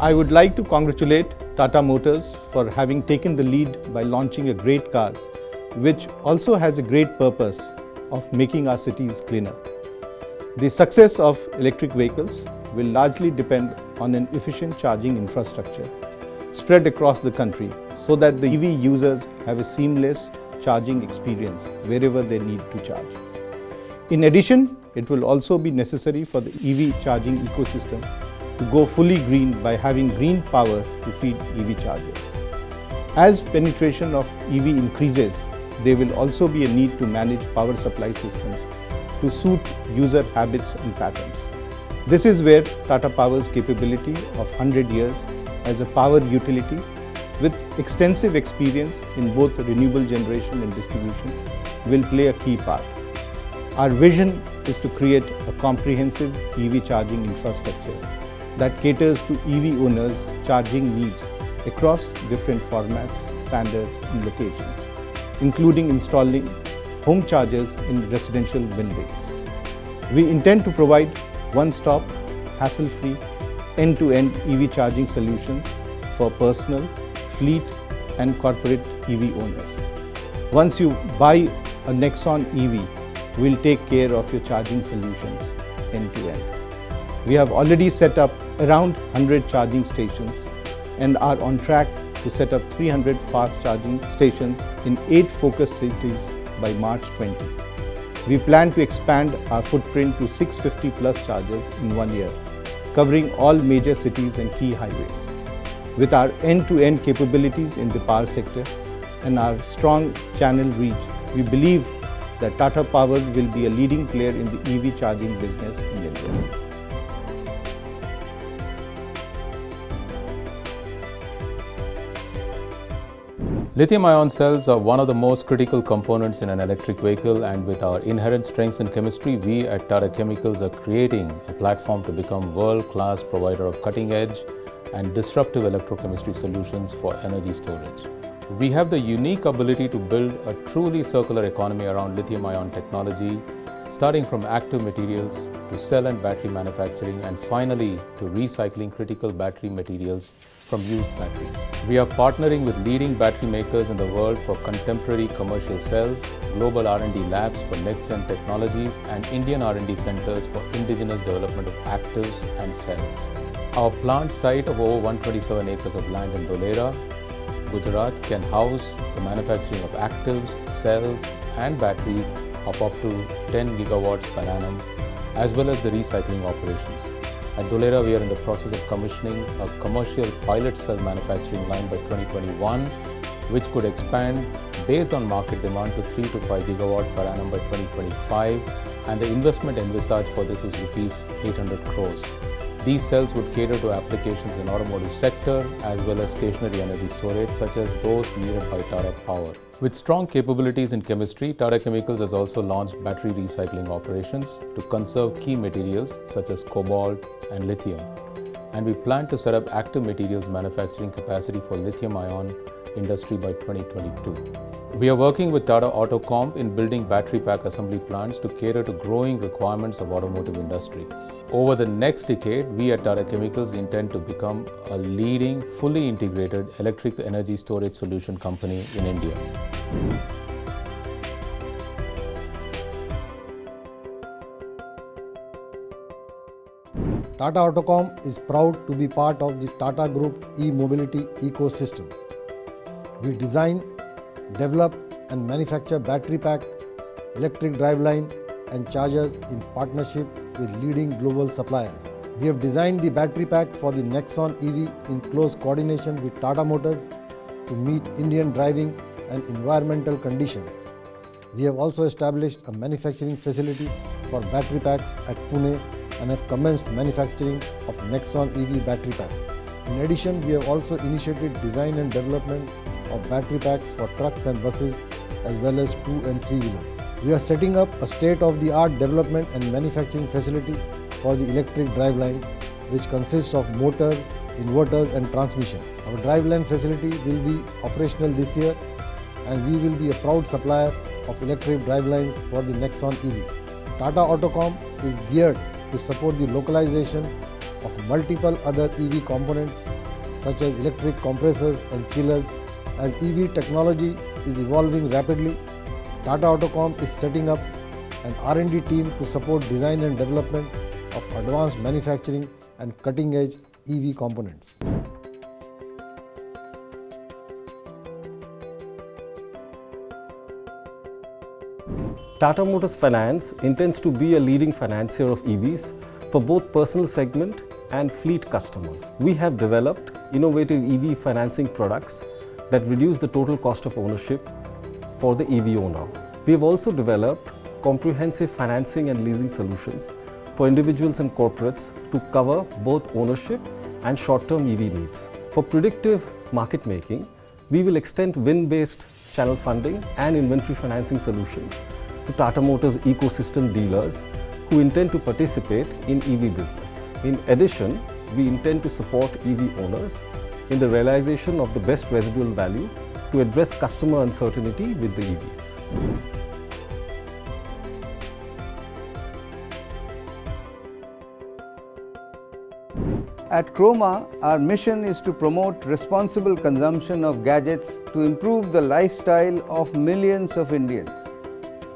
I would like to congratulate Tata Motors for having taken the lead by launching a great car, which also has a great purpose of making our cities cleaner. The success of electric vehicles will largely depend on an efficient charging infrastructure spread across the country so that the EV users have a seamless charging experience wherever they need to charge. In addition, it will also be necessary for the EV charging ecosystem to go fully green by having green power to feed EV chargers. As penetration of EV increases, there will also be a need to manage power supply systems to suit user habits and patterns. This is where Tata Power's capability of 100 years as a power utility with extensive experience in both renewable generation and distribution will play a key part. Our vision is to create a comprehensive EV charging infrastructure that caters to EV owners' charging needs across different formats, standards and locations, including installing home chargers in residential buildings. We intend to provide one-stop, hassle-free, end-to-end EV charging solutions for personal, fleet and corporate EV owners. Once you buy a Nexon EV, we'll take care of your charging solutions end-to-end. We have already set up around 100 charging stations and are on track to set up 300 fast charging stations in 8 focus cities by March 20. We plan to expand our footprint to 650 plus chargers in 1 year, covering all major cities and key highways. With our end-to-end capabilities in the power sector and our strong channel reach, we believe that Tata Power will be a leading player in the EV charging business in India. Lithium-ion cells are one of the most critical components in an electric vehicle, and with our inherent strengths in chemistry, we at Tata Chemicals are creating a platform to become world-class provider of cutting-edge and disruptive electrochemistry solutions for energy storage. We have the unique ability to build a truly circular economy around lithium-ion technology, starting from active materials to cell and battery manufacturing, and finally to recycling critical battery materials from used batteries. We are partnering with leading battery makers in the world for contemporary commercial cells, global R&D labs for next-gen technologies, and Indian R&D centers for indigenous development of actives and cells. Our plant site of over 127 acres of land in Dholera, Gujarat can house the manufacturing of actives, cells, and batteries of up to 10 gigawatts per annum, as well as the recycling operations. At Dholera, we are in the process of commissioning a commercial pilot cell manufacturing line by 2021, which could expand based on market demand to 3 to 5 gigawatt per annum by 2025, and the investment envisaged for this is rupees 800 crores. These cells would cater to applications in automotive sector as well as stationary energy storage, such as those needed by Tata Power. With strong capabilities in chemistry, Tata Chemicals has also launched battery recycling operations to conserve key materials such as cobalt and lithium. And we plan to set up active materials manufacturing capacity for lithium-ion industry by 2022. We are working with Tata AutoComp in building battery pack assembly plants to cater to growing requirements of automotive industry. Over the next decade, we at Tata Chemicals intend to become a leading, fully integrated electric energy storage solution company in India. Tata AutoComp is proud to be part of the Tata Group e-mobility ecosystem. We design, develop and manufacture battery packs, electric driveline and chargers in partnership with leading global suppliers. We have designed the battery pack for the Nexon EV in close coordination with Tata Motors to meet Indian driving and environmental conditions. We have also established a manufacturing facility for battery packs at Pune and have commenced manufacturing of Nexon EV battery pack. In addition, we have also initiated design and development of battery packs for trucks and buses as well as 2 and 3 wheelers. We are setting up a state-of-the-art development and manufacturing facility for the electric driveline, which consists of motors, inverters and transmissions. Our driveline facility will be operational this year and we will be a proud supplier of electric drivelines for the Nexon EV. Tata AutoComp is geared to support the localization of multiple other EV components such as electric compressors and chillers. As EV technology is evolving rapidly, Tata Autocom is setting up an R&D team to support design and development of advanced manufacturing and cutting-edge EV components. Tata Motors Finance intends to be a leading financier of EVs for both personal segment and fleet customers. We have developed innovative EV financing products that reduce the total cost of ownership for the EV owner. We have also developed comprehensive financing and leasing solutions for individuals and corporates to cover both ownership and short-term EV needs. For predictive market making, we will extend VIN-based channel funding and inventory financing solutions to Tata Motors ecosystem dealers who intend to participate in EV business. In addition, we intend to support EV owners in the realization of the best residual value to address customer uncertainty with the EVs. At Croma, our mission is to promote responsible consumption of gadgets to improve the lifestyle of millions of Indians.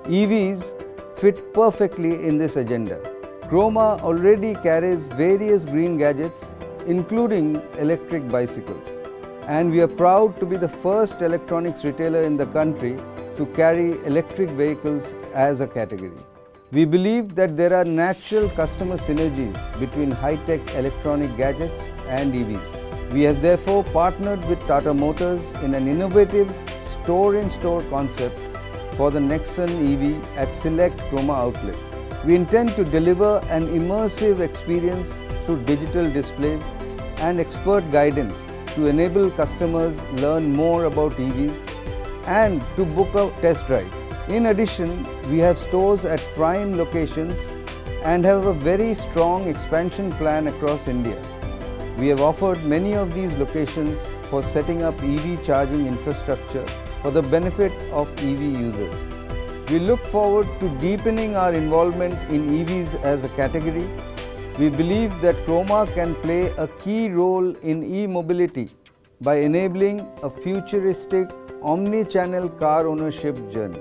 EVs fit perfectly in this agenda. Croma already carries various green gadgets, including electric bicycles. And we are proud to be the first electronics retailer in the country to carry electric vehicles as a category. We believe that there are natural customer synergies between high-tech electronic gadgets and EVs. We have therefore partnered with Tata Motors in an innovative store-in-store concept for the Nexon EV at select Croma outlets. We intend to deliver an immersive experience through digital displays and expert guidance to enable customers learn more about EVs and to book a test drive. In addition, we have stores at prime locations and have a very strong expansion plan across India. We have offered many of these locations for setting up EV charging infrastructure for the benefit of EV users. We look forward to deepening our involvement in EVs as a category. We believe that Croma can play a key role in e-mobility by enabling a futuristic omni-channel car ownership journey.